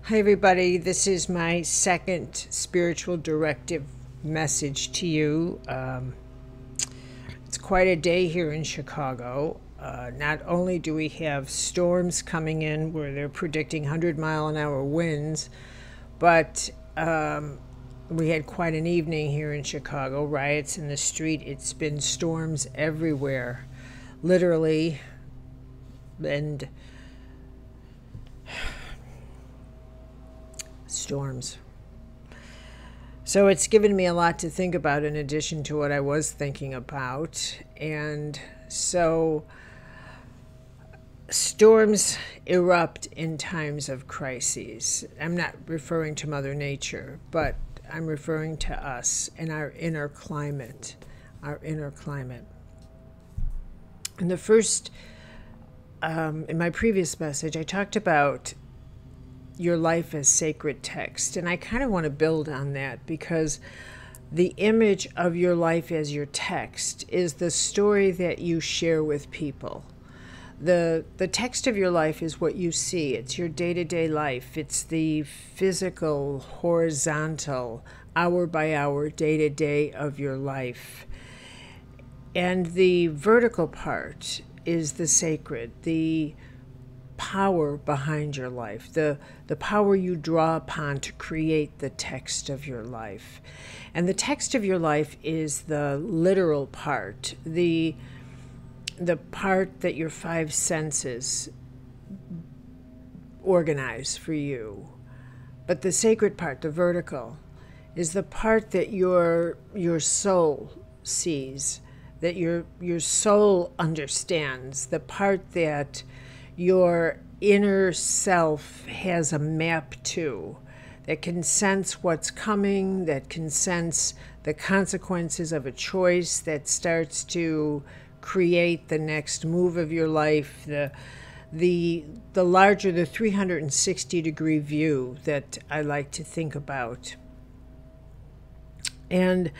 Hi, everybody. This is my second spiritual directive message to you. It's quite a day here in Chicago. Not only do we have storms coming in where they're predicting 100-mile-an-hour winds, but we had quite an evening here in Chicago. Riots in the street. It's been storms everywhere, literally, and storms. So it's given me a lot to think about in addition to what I was thinking about. And so storms erupt in times of crises. I'm not referring to Mother Nature, but I'm referring to us and our inner climate. In the first, in my previous message, I talked about your life as sacred text. And I kind of want to build on that because the image of your life as your text is the story that you share with people. The text of your life is what you see. It's your day-to-day life. It's the physical, horizontal, hour-by-hour, day-to-day of your life. And the vertical part is the sacred, the power behind your life, the power you draw upon to create the text of your life. And the text of your life is the literal part, the part that your five senses organize for you. But the sacred part, the vertical, is the part that your soul sees, that your soul understands, the part that your inner self has a map to, that can sense what's coming, that can sense the consequences of a choice, that starts to create the next move of your life, the larger, the 360-degree view that I like to think about. And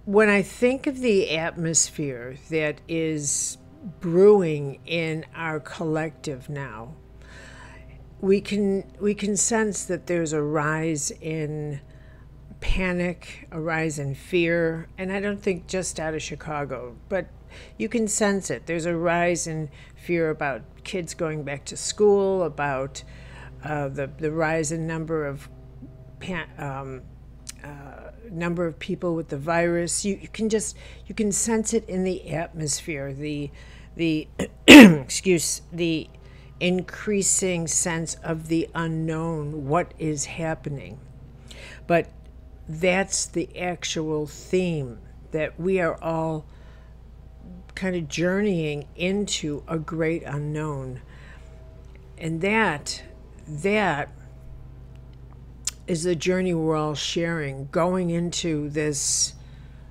when I think of the atmosphere that is brewing in our collective now, we can sense that there's a rise in panic, a rise in fear, and I don't think just out of Chicago, but you can sense it. There's a rise in fear about kids going back to school, about the rise in number of people with the virus. You can sense it in the atmosphere, the the increasing sense of the unknown, what is happening. But that's the actual theme, that we are all kind of journeying into a great unknown. And that is the journey we're all sharing, going into this,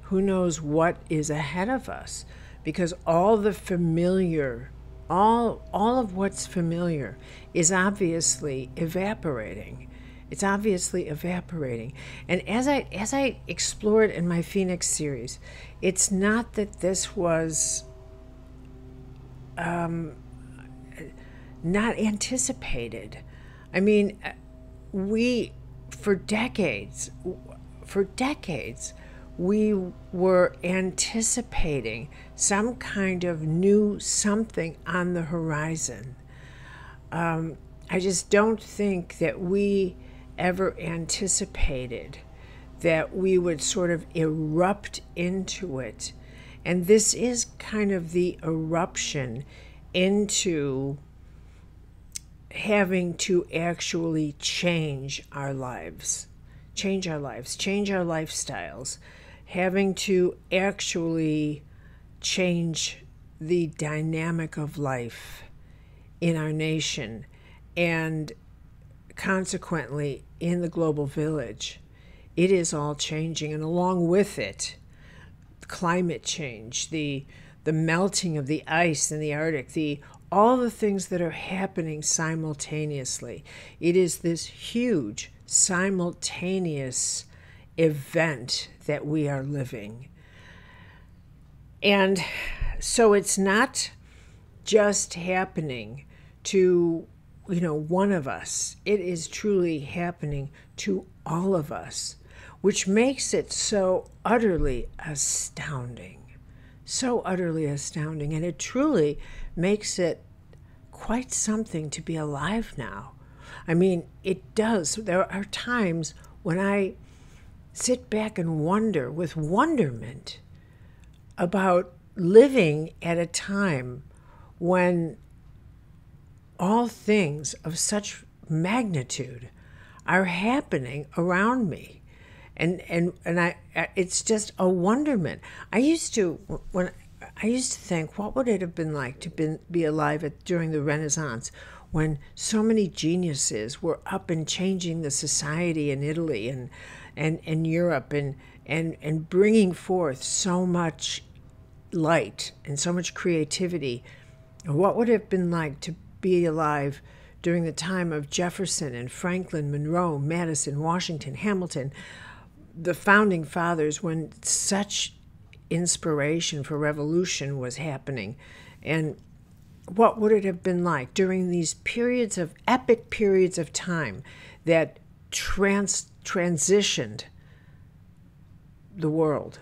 who knows what is ahead of us, because all the familiar, all of what's familiar is obviously evaporating. It's obviously evaporating. And as I explored in my Phoenix series, it's not that this was not anticipated. I mean, for decades, we were anticipating some kind of new something on the horizon. I just don't think that we ever anticipated that we would sort of erupt into it. And this is kind of the eruption into having to actually change our lives, change our lifestyles, having to actually change the dynamic of life in our nation, and consequently in the global village. It is all changing, and along with it, climate change, the melting of the ice in the Arctic, all the things that are happening simultaneously. It is this huge simultaneous event that we are living. And so it's not just happening to, one of us. It is truly happening to all of us, which makes it so utterly astounding. So utterly astounding. And it truly makes it quite something to be alive now. I mean, it does. There are times when I sit back and wonder with wonderment about living at a time when all things of such magnitude are happening around me. And it's just a wonderment. I used to think, what would it have been like to be alive during the Renaissance, when so many geniuses were up and changing the society in Italy and Europe and bringing forth so much light and so much creativity. What would it have been like to be alive during the time of Jefferson and Franklin, Monroe, Madison, Washington, Hamilton, the founding fathers, when such inspiration for revolution was happening? And what would it have been like during these epic periods of time that transitioned the world,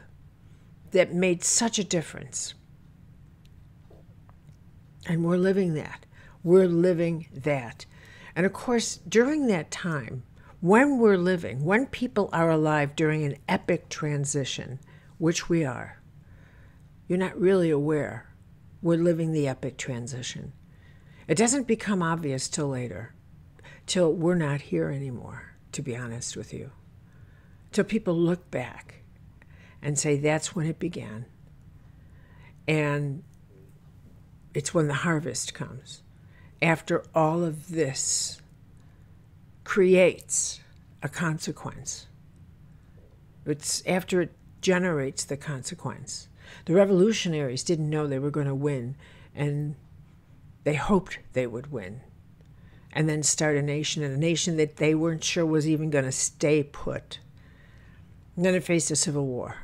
that made such a difference? And we're living that. We're living that. And of course, during that time, when people are alive during an epic transition, which we are, you're not really aware we're living the epic transition. It doesn't become obvious till later, till we're not here anymore, to be honest with you. Till people look back and say, that's when it began. And it's when the harvest comes. After all of this creates a consequence. It's after it generates the consequence. The revolutionaries didn't know they were going to win, and they hoped they would win, and then start a nation that they weren't sure was even going to stay put. And then it faced a civil war.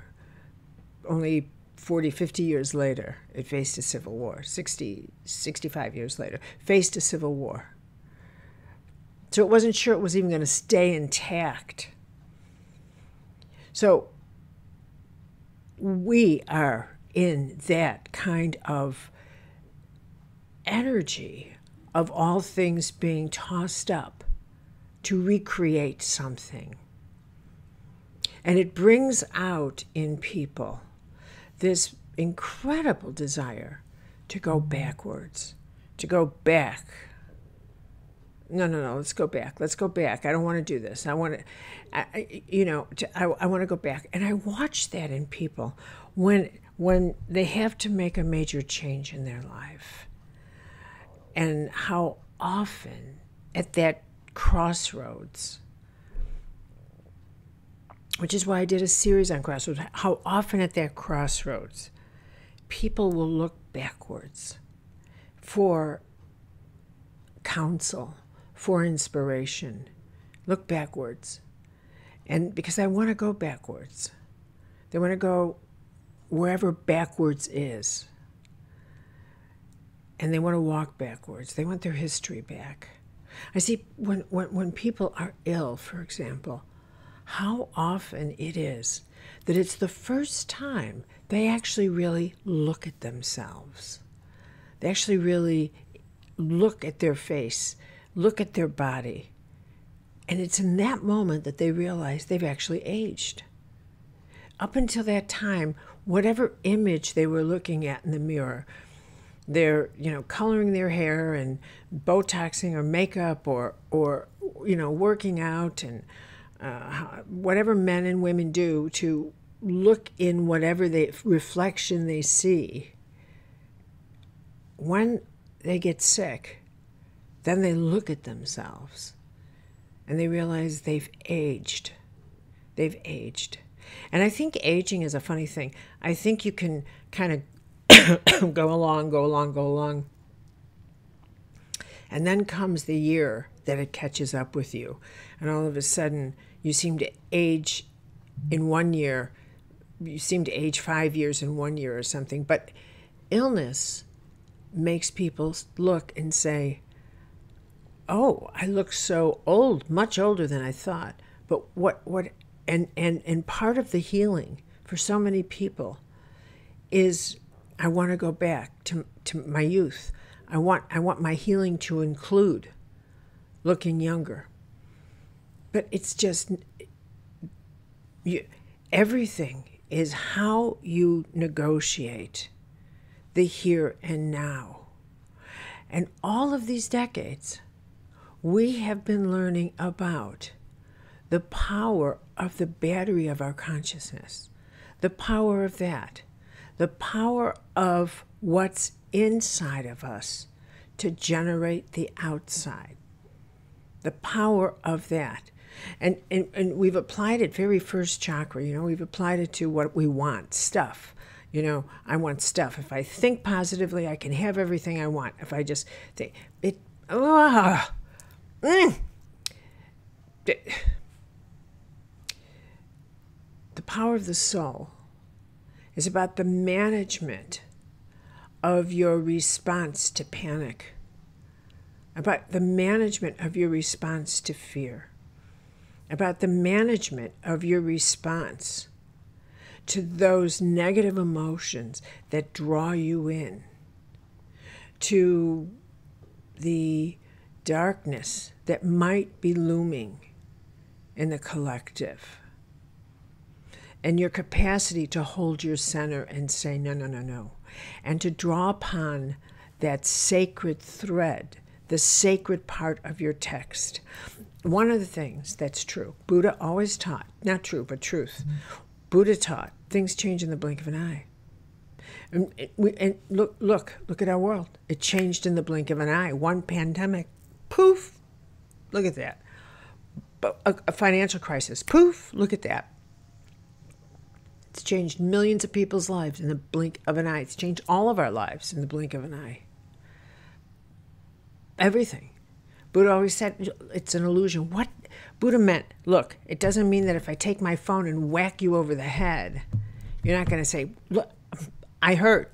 Only 40, 50 years later, it faced a civil war. 60, 65 years later, faced a civil war. So it wasn't sure it was even going to stay intact. So we are in that kind of energy of all things being tossed up to recreate something. And it brings out in people this incredible desire to go backwards, to go back. No, let's go back. Let's go back. I don't want to do this. I want to, I want to go back. And I watch that in people when they have to make a major change in their life. And how often at that crossroads, which is why I did a series on crossroads, how often at that crossroads, people will look backwards for counsel, for inspiration. Look backwards. And because they want to go backwards. They want to go wherever backwards is. And they want to walk backwards. They want their history back. I see when people are ill, for example, how often it is that it's the first time they actually really look at themselves. They actually really look at their face, look at their body. And it's in that moment that they realize they've actually aged. Up until that time, whatever image they were looking at in the mirror, they're, coloring their hair and Botoxing or makeup or working out and whatever men and women do to look in whatever reflection they see. When they get sick, then they look at themselves and they realize they've aged. They've aged. And I think aging is a funny thing. I think you can kind of go along. And then comes the year that it catches up with you. And all of a sudden, you seem to age in 1 year. You seem to age 5 years in 1 year or something. But illness makes people look and say, oh, I look so old, much older than I thought. But and part of the healing for so many people is I want to go back to my youth. I want my healing to include looking younger. But it's just, everything is how you negotiate the here and now. And all of these decades, we have been learning about the power of the battery of our consciousness, the power of that, the power of what's inside of us to generate the outside, the power of that. And we've applied it very first chakra, we've applied it to what we want, stuff. I want stuff. If I think positively, I can have everything I want. If I just think it, the power of the soul is about the management of your response to panic, about the management of your response to fear, about the management of your response to those negative emotions that draw you in, to the darkness that might be looming in the collective, and your capacity to hold your center and say, no, no, no, no, and to draw upon that sacred thread, the sacred part of your text. One of the things that's true, Buddha always taught, not true, but truth, Buddha taught, things change in the blink of an eye. And look at our world. It changed in the blink of an eye. One pandemic, poof, look at that. A financial crisis, poof, look at that. It's changed millions of people's lives in the blink of an eye. It's changed all of our lives in the blink of an eye. Everything. Buddha always said it's an illusion. What Buddha meant, look, it doesn't mean that if I take my phone and whack you over the head, you're not going to say, look, I hurt.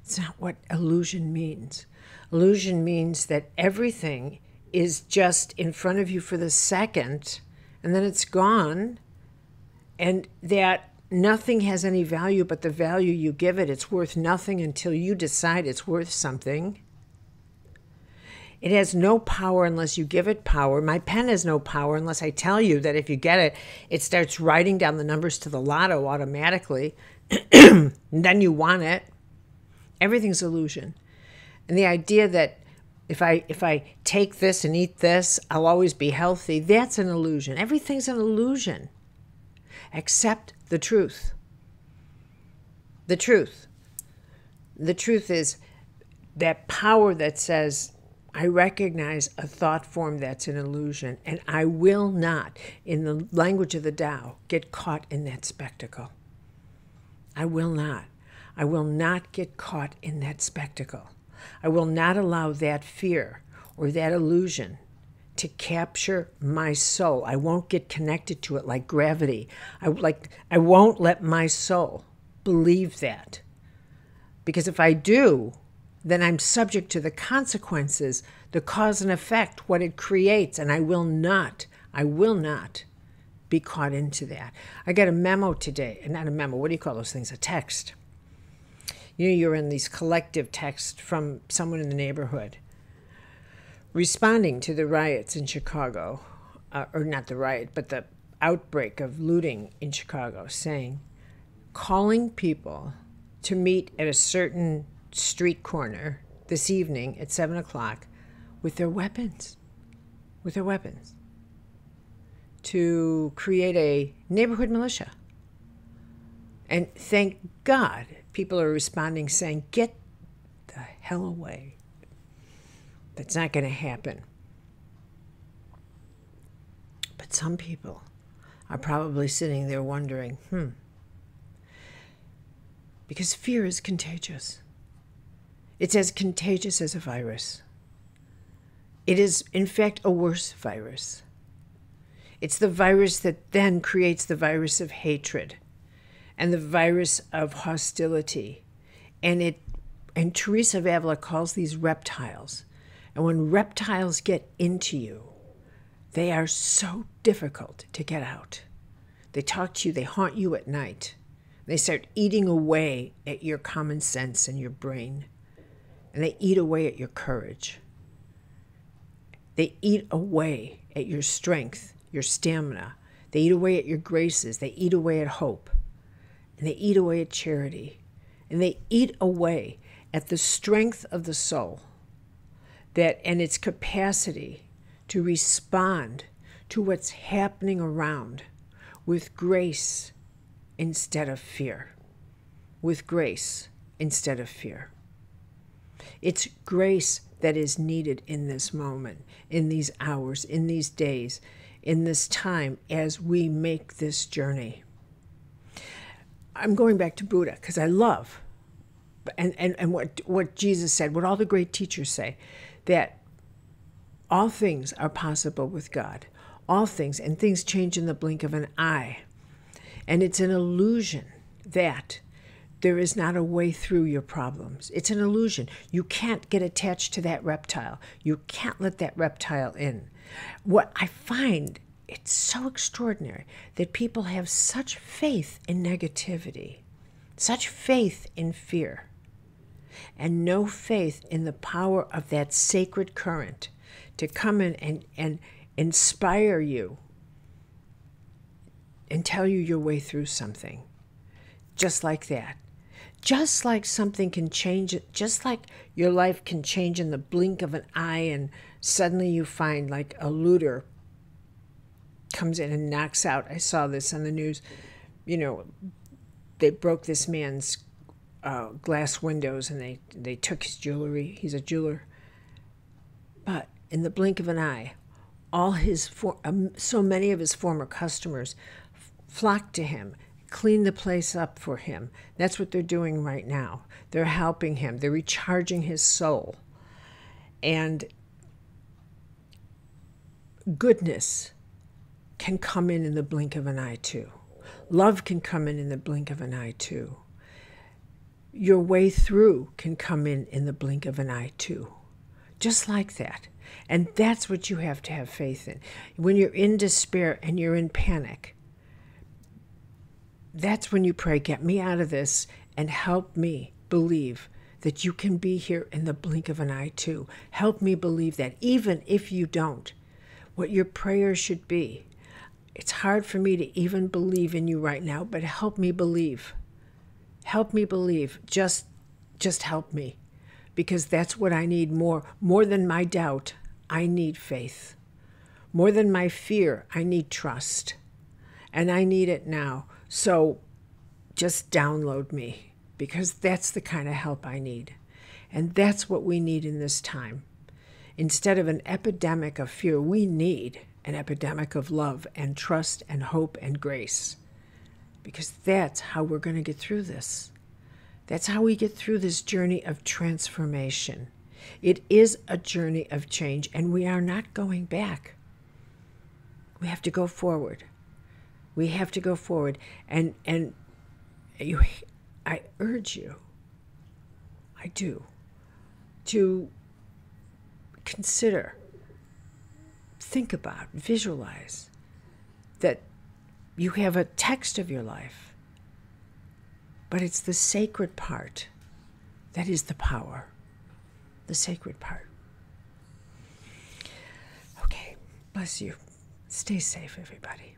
It's not what illusion means. Illusion means that everything is just in front of you for the second, and then it's gone, and that nothing has any value but the value you give it. It's worth nothing until you decide it's worth something. It has no power unless you give it power. My pen has no power unless I tell you that if you get it, it starts writing down the numbers to the lotto automatically. And then you want it. Everything's illusion. And the idea that if I take this and eat this, I'll always be healthy, that's an illusion. Everything's an illusion. Except the truth. The truth. The truth is that power that says, I recognize a thought form that's an illusion, and I will not, in the language of the Tao, get caught in that spectacle. I will not. I will not get caught in that spectacle. I will not allow that fear or that illusion to capture my soul. I won't get connected to it like gravity. I won't let my soul believe that. Because if I do, then I'm subject to the consequences, the cause and effect, what it creates, and I will not be caught into that. I got a memo today, not a memo, what do you call those things, a text. You're in these collective texts from someone in the neighborhood responding to the riots in Chicago, or not the riot, but the outbreak of looting in Chicago, saying, calling people to meet at a certain street corner this evening at 7 o'clock with their weapons, to create a neighborhood militia. And thank God people are responding saying, get the hell away. That's not going to happen. But some people are probably sitting there wondering, because fear is contagious. It's as contagious as a virus. It is, in fact, a worse virus. It's the virus that then creates the virus of hatred and the virus of hostility. And Teresa of Avila calls these reptiles. And when reptiles get into you, they are so difficult to get out. They talk to you, they haunt you at night. They start eating away at your common sense and your brain. And they eat away at your courage. They eat away at your strength, your stamina. They eat away at your graces. They eat away at hope. And they eat away at charity. And they eat away at the strength of the soul and its capacity to respond to what's happening around with grace instead of fear. With grace instead of fear. It's grace that is needed in this moment, in these hours, in these days, in this time as we make this journey. I'm going back to Buddha because I love and what Jesus said, what all the great teachers say, that all things are possible with God. All things, and things change in the blink of an eye. And it's an illusion that there is not a way through your problems. It's an illusion. You can't get attached to that reptile. You can't let that reptile in. What I find, it's so extraordinary that people have such faith in negativity, such faith in fear, and no faith in the power of that sacred current to come in and inspire you and tell you your way through something. Just like that. Just like something can change, just like your life can change in the blink of an eye, and suddenly you find like a looter comes in and knocks out. I saw this on the news. You know, they broke this man's glass windows and they took his jewelry. He's a jeweler. But in the blink of an eye, all his so many of his former customers flocked to him, cleaned the place up for him. That's what they're doing right now. They're helping him. They're recharging his soul. And goodness can come in the blink of an eye too. Love can come in the blink of an eye too. Your way through can come in the blink of an eye too. Just like that. And that's what you have to have faith in. When you're in despair and you're in panic, that's when you pray, get me out of this and help me believe that you can be here in the blink of an eye too. Help me believe that even if you don't, what your prayer should be. It's hard for me to even believe in you right now, but help me believe. Help me believe. Just help me. Because that's what I need more than my doubt. I need faith. More than my fear, I need trust. And I need it now. So just download me, because that's the kind of help I need. And that's what we need in this time. Instead of an epidemic of fear, we need an epidemic of love and trust and hope and grace. Because that's how we're going to get through this. That's how we get through this journey of transformation. It is a journey of change, and we are not going back. We have to go forward. We have to go forward. And I urge you, I do, to consider, think about, visualize that you have a text of your life, but it's the sacred part that is the power, the sacred part. Okay, bless you. Stay safe, everybody.